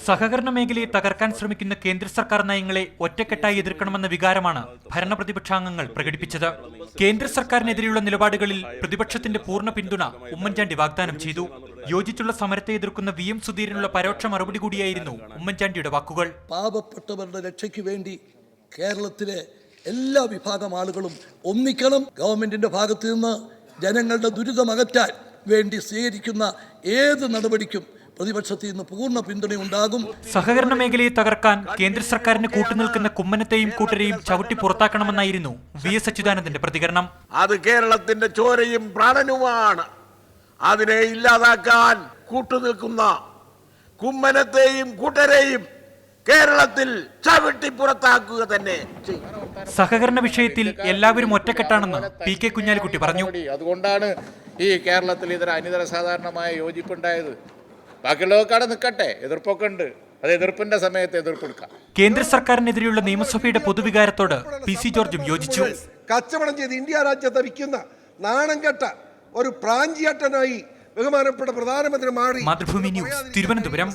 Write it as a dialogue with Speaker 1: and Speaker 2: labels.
Speaker 1: സഹകരണ മേഖലയെ തകർക്കാൻ ശ്രമിക്കുന്ന കേന്ദ്ര സർക്കാർ നയങ്ങളെ ഒറ്റക്കെട്ടായി എതിർക്കണമെന്ന വികാരമാണ് ഭരണപ്രതിപക്ഷാംഗങ്ങൾ പ്രകടിപ്പിച്ചത്. കേന്ദ്ര സർക്കാരിനെതിരെയുള്ള നിലപാടുകളിൽ പ്രതിപക്ഷത്തിന്റെ പൂർണ്ണ പിന്തുണ ഉമ്മൻചാണ്ടി വാഗ്ദാനം ചെയ്തു. യോജിച്ചുള്ള സമരത്തെ എതിർക്കുന്ന VM സുധീരനുള്ള പരോക്ഷ മറുപടി കൂടിയായിരുന്നു ഉമ്മൻചാണ്ടിയുടെ വാക്കുകൾ.
Speaker 2: പാവപ്പെട്ടവരുടെ രക്ഷയ്ക്ക് വേണ്ടി കേരളത്തിലെ എല്ലാ വിഭാഗം ആളുകളും ഒന്നിക്കണം. ഗവൺമെന്റിന്റെ ഭാഗത്തു നിന്ന് ജനങ്ങളുടെ ദുരിതമകറ്റാൻ വേണ്ടി സ്വീകരിക്കുന്ന ഏത് നടപടിക്കും പ്രതിപക്ഷത്തിൽ നിന്ന് പൂർണ്ണ പിന്തുണയുണ്ടാകും.
Speaker 1: സഹകരണ മേഖലയെ തകർക്കാൻ കേന്ദ്ര സർക്കാരിന് കൂട്ടുനിൽക്കുന്ന കുമ്മനത്തെയും കൂട്ടരെയും ചവിട്ടി പുറത്താക്കണമെന്നായിരുന്നു VS അച്യുതാനന്ദന്റെ പ്രതികരണം.
Speaker 3: അത് കേരളത്തിന്റെ ചോരയും പ്രാണനുമാണ്. അതിനെ ഇല്ലാതാക്കാൻ കൂട്ടുനിൽക്കുന്ന കുമ്മനത്തെയും കൂട്ടരെയും കേരളത്തിൽ ചവിട്ടി പുറത്താക്കുക തന്നെ ചെയ്യും.
Speaker 1: സഹകരണ വിഷയത്തിൽ എല്ലാവരും ഒറ്റക്കെട്ടാണെന്ന് PK കുഞ്ഞാലിക്കുട്ടി പറഞ്ഞു.
Speaker 4: അതുകൊണ്ടാണ് ഈ കേരളത്തിൽ ഇതര അനിതര സാധാരണമായ യോജിപ്പുണ്ടായത്. ബാക്കിയുള്ളവർക്കാടെ നിൽക്കട്ടെ, എതിർപ്പൊക്കെ ഉണ്ട്, അത് എതിർപ്പിന്റെ സമയത്ത് എതിർപ്പെടുക്കാം.
Speaker 1: കേന്ദ്ര സർക്കാരിനെതിരെയുള്ള നിയമസഭയുടെ പൊതുവികാരത്തോട് PC ജോർജും യോജിച്ചു.
Speaker 5: കച്ചവടം ചെയ്ത് ഇന്ത്യ രാജ്യത്തെ വിൽക്കുന്ന നാണം കെട്ട ഒരു പ്രാഞ്ചിയട്ടനായി ബഹുമാനപ്പെട്ട പ്രധാനമന്ത്രി മാറി.
Speaker 1: മാതൃഭൂമി ന്യൂസ്, തിരുവനന്തപുരം.